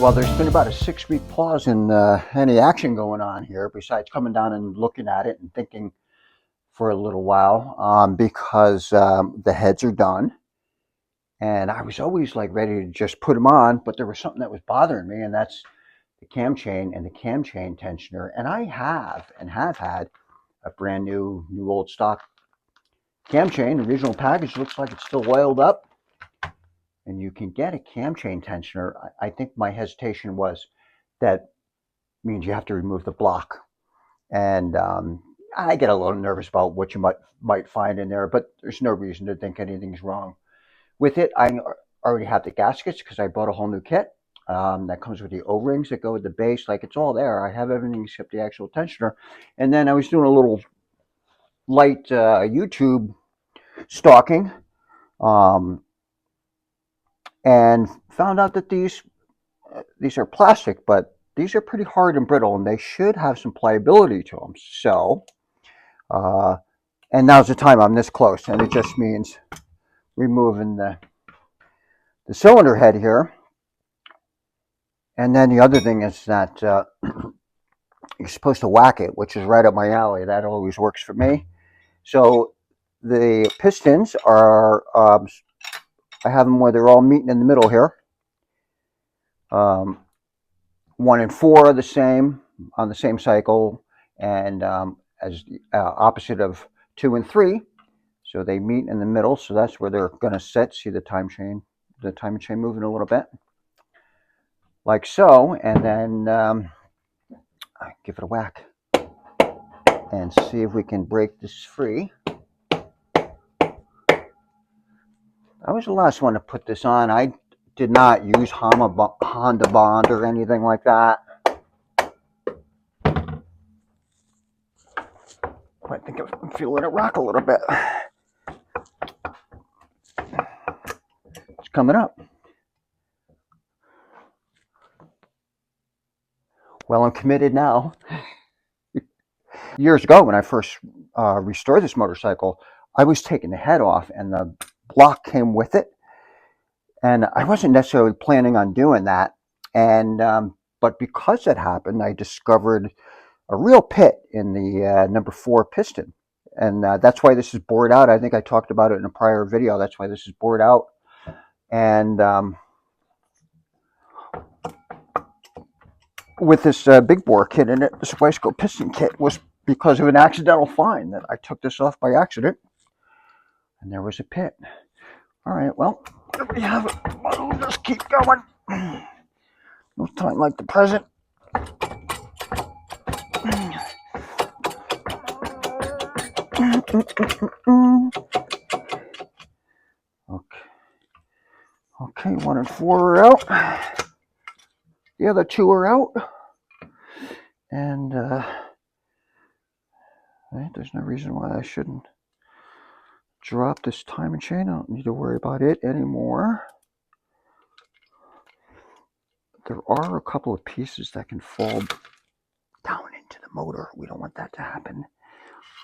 Well, there's been about a 6-week pause in any action going on here, besides coming down and looking at it and thinking for a little while, because the heads are done. And I was always like ready to just put them on, but there was something that was bothering me, and that's the cam chain and the cam chain tensioner. And I have had a brand new old stock cam chain. The original package looks like it's still oiled up, and you can get a cam chain tensioner. I think my hesitation was that means you have to remove the block, and I get a little nervous about what you might find in there, but there's no reason to think anything's wrong with it. I already have the gaskets because I bought a whole new kit that comes with the O-rings that go with the base. Like, it's all there. I have everything except the actual tensioner. And then I was doing a little light YouTube stalking, and found out that these are plastic, but these are pretty hard and brittle, and they should have some pliability to them. So, and now's the time. I'm this close, and it just means removing the cylinder head here. And then the other thing is that you're supposed to whack it, which is right up my alley. That always works for me. So the pistons are, I have them where they're all meeting in the middle here. 1 and 4 are the same on the same cycle, and as opposite of 2 and 3, so they meet in the middle. So that's where they're going to sit. See the timing chain moving a little bit, like so. And then I give it a whack and see if we can break this free. I was the last one to put this on. I did not use Honda Bond or anything like that. I think I'm feeling it rock a little bit. It's coming up. Well, I'm committed now. Years ago, when I first restored this motorcycle, I was taking the head off, and the block came with it. And I wasn't necessarily planning on doing that. And but because that happened, I discovered a real pit in the number 4 piston. And that's why this is bored out. I think I talked about it in a prior video. That's why this is bored out. And with this big bore kit in it, this Weisco piston kit, was because of an accidental find that I took this off by accident. And there was a pit. All right, well, there we have it. We'll just keep going. No time like the present. Okay, 1 and 4 are out. The other 2 are out. And there's no reason why I shouldn't drop this timing chain. I don't need to worry about it anymore. There are a couple of pieces that can fall down into the motor. We don't want that to happen.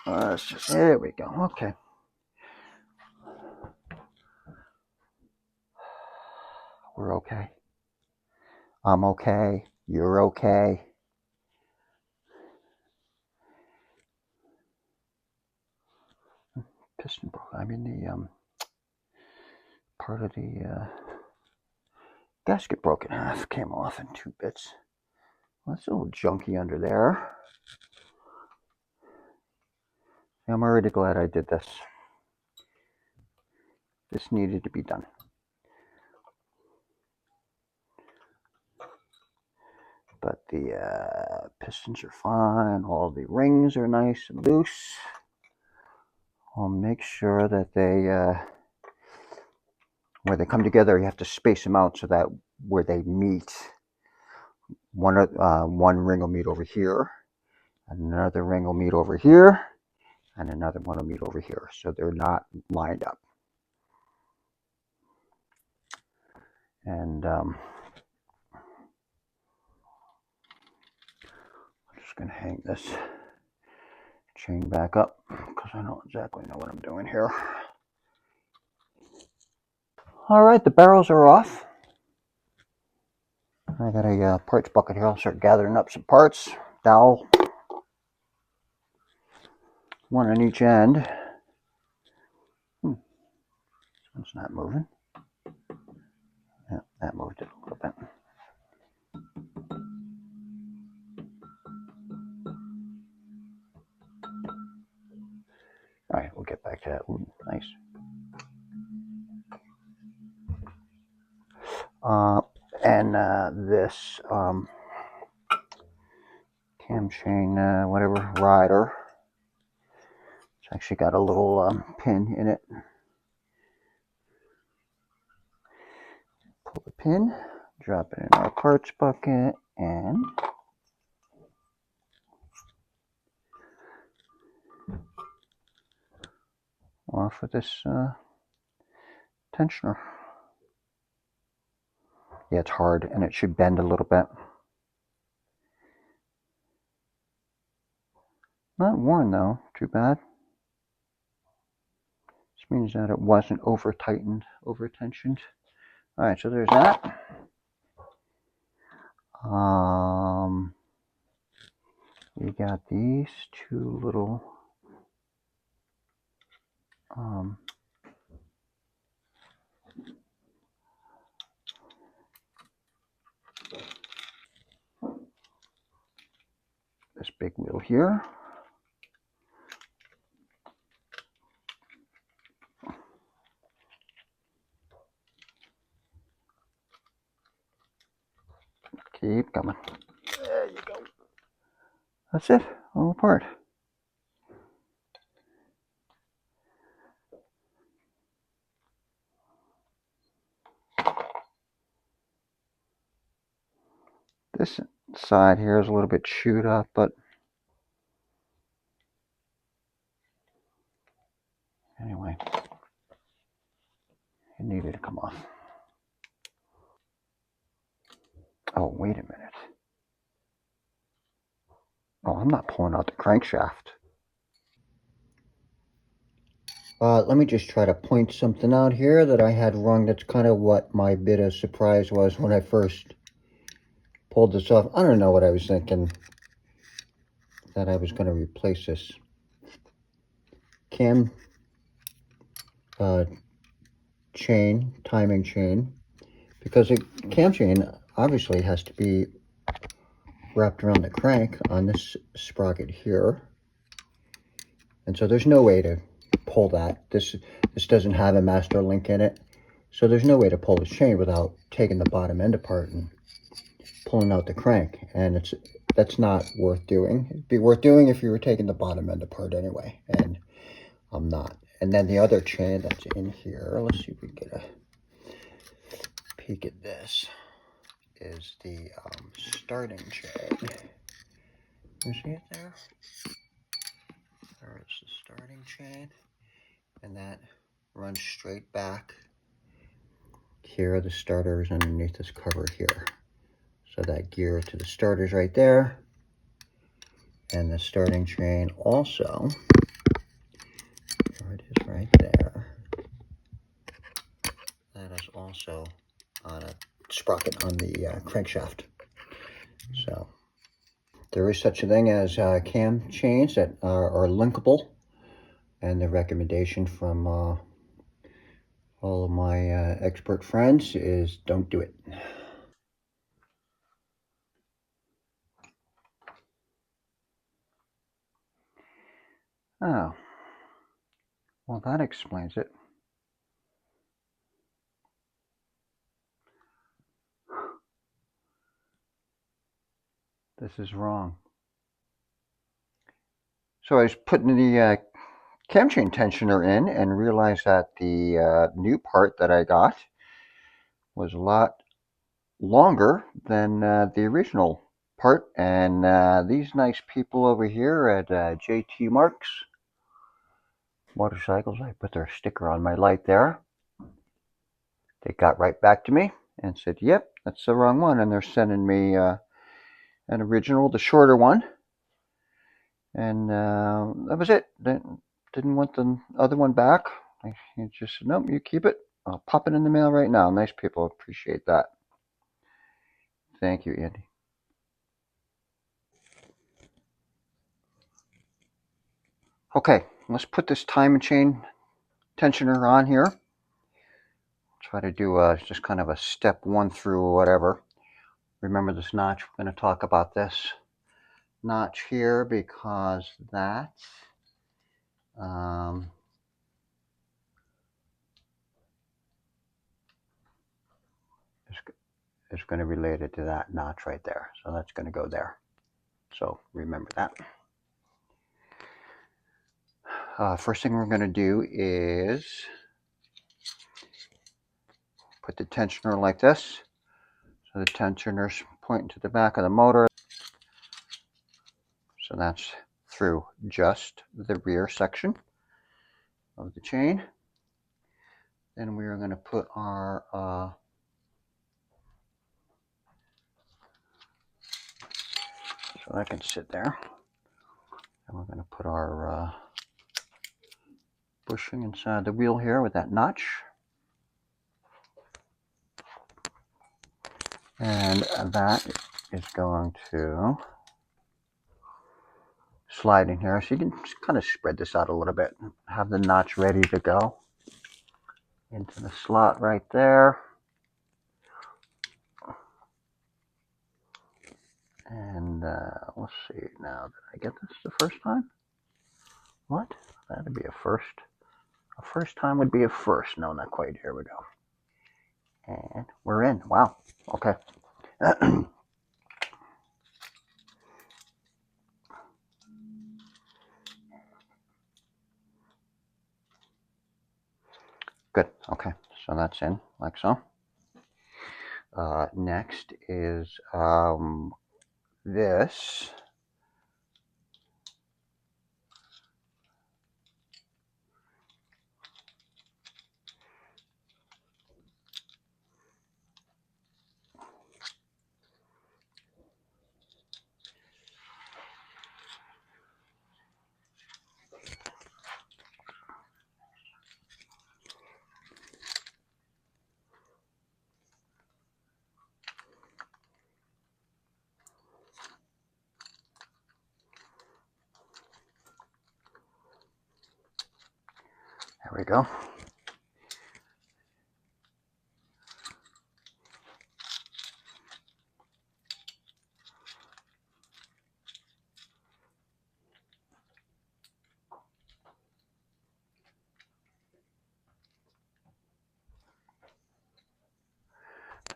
There we go. Okay. We're okay. I'm okay. You're okay. Piston broke. I mean, the part of the gasket broke in half, came off in 2 bits. Well, that's a little junky under there. I'm already glad I did this. This needed to be done. But the pistons are fine. All the rings are nice and loose. I'll make sure that they, where they come together, you have to space them out so that where they meet, one ring will meet over here, another ring will meet over here, and another one will meet over here. So they're not lined up. And I'm just going to hang this chain back up because I don't exactly know what I'm doing here. All right, the barrels are off. I got a parts bucket here. I'll start gathering up some parts. Dowel, one on each end. It's not moving. Yeah, that moved it a little bit. All right, we'll get back to that. Ooh, nice. And this cam chain, whatever, rider. It's actually got a little pin in it. Pull the pin, drop it in our parts bucket, and off with this tensioner. Yeah, it's hard, and it should bend a little bit. Not worn though, too bad. This means that it wasn't over tightened, over tensioned. All right, so there's that. We got these two little this big wheel here. Keep coming. There you go. That's it, all apart. This side here is a little bit chewed up, but anyway, it needed to come off. Oh, wait a minute. Oh, I'm not pulling out the crankshaft. Let me just try to point something out here that I had wrong. That's kind of what my bit of surprise was when I first pulled this off. I don't know what I was thinking, that I was going to replace this cam chain, timing chain, because the cam chain obviously has to be wrapped around the crank on this sprocket here. And so there's no way to pull that. This doesn't have a master link in it. So there's no way to pull this chain without taking the bottom end apart and pulling out the crank. And that's not worth doing. It'd be worth doing if you were taking the bottom end apart anyway. And I'm not. And then the other chain that's in here, let's see if we can get a peek at this, is the starting chain. You see it there? There is the starting chain. And that runs straight back. Here are the starters underneath this cover here. So that gear to the starters right there. And the starting chain also, there it is right there. That is also on a sprocket on the crankshaft. So there is such a thing as cam chains that are linkable. And the recommendation from all of my expert friends is don't do it. Oh, well, that explains it. This is wrong. So I was putting the cam chain tensioner in and realized that the new part that I got was a lot longer than the original part. And these nice people over here at JT Marks Motorcycles, I put their sticker on my light there. They got right back to me and said, yep, that's the wrong one. And they're sending me an original, the shorter one. And that was it. Didn't want the other one back. I just said, nope, you keep it. I'll pop it in the mail right now. Nice people, appreciate that. Thank you, Andy. Okay, let's put this time and chain tensioner on here. Try to do just kind of a step 1 through whatever. Remember this notch, we're going to talk about this notch here because that is going to be related to that notch right there. So that's going to go there. So remember that. First thing we're going to do is put the tensioner like this. So the tensioner's pointing to the back of the motor. So that's through just the rear section of the chain. Then we are going to put our so that can sit there. And we're going to put our bushing inside the wheel here with that notch. And that is going to slide in here. So you can kind of spread this out a little bit. Have the notch ready to go into the slot right there. And let's see now. Did I get this the first time? What? That'd be a first. A first time would be a first. No, not quite. Here we go. And we're in. Wow. Okay. Good. Okay. So that's in like so. Next is this. There we go.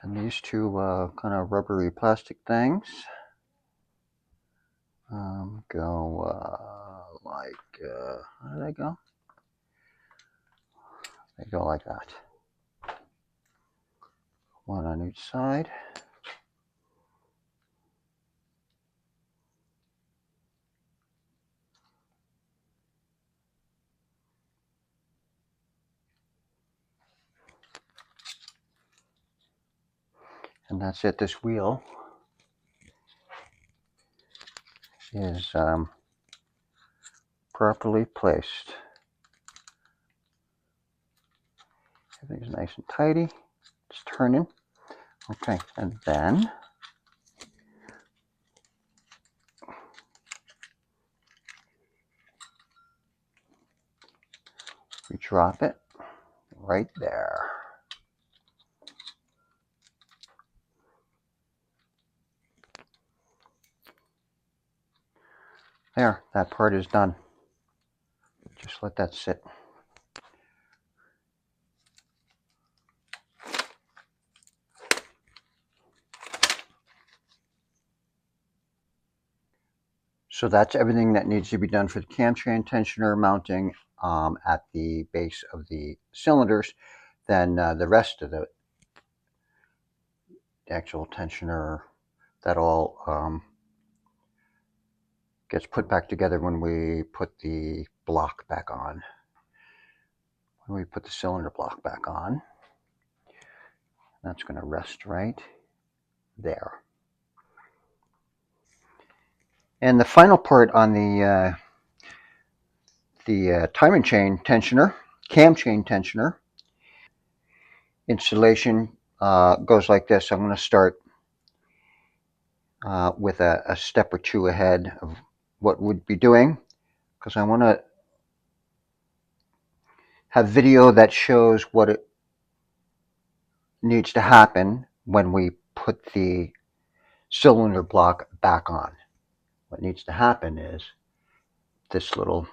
And these two kind of rubbery plastic things go like, how do they go? They go like that. One on each side. And that's it. This wheel is properly placed. Everything's nice and tidy. It's turning. Okay, and then we drop it right there. There, that part is done. Just let that sit. So that's everything that needs to be done for the cam chain tensioner mounting at the base of the cylinders. Then the rest of the actual tensioner, that all gets put back together when we put the block back on. When we put the cylinder block back on, that's going to rest right there. And the final part on the timing chain tensioner, cam chain tensioner installation goes like this. I'm going to start with a step or two ahead of what we'd be doing, because I want to have video that shows what it needs to happen when we put the cylinder block back on. What needs to happen is this little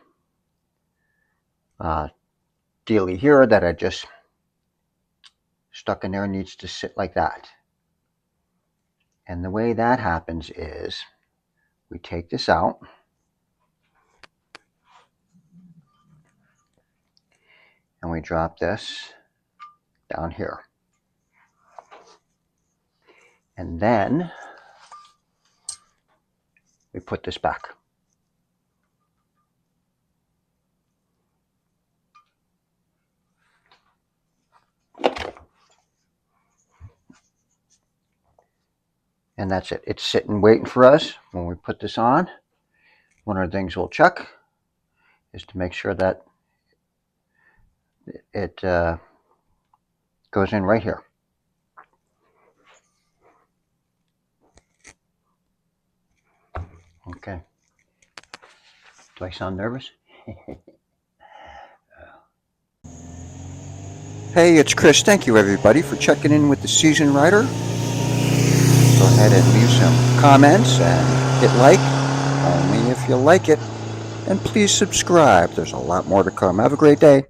dealie here that I just stuck in there needs to sit like that. And the way that happens is we take this out and we drop this down here. And then we put this back. And that's it. It's sitting waiting for us. When we put this on, one of the things we'll check is to make sure that it goes in right here. Okay. Do I sound nervous? Hey, it's Chris. Thank you, everybody, for checking in with the Seasoned Rider. Go ahead and leave some comments and hit like, only if you like it. And please subscribe. There's a lot more to come. Have a great day.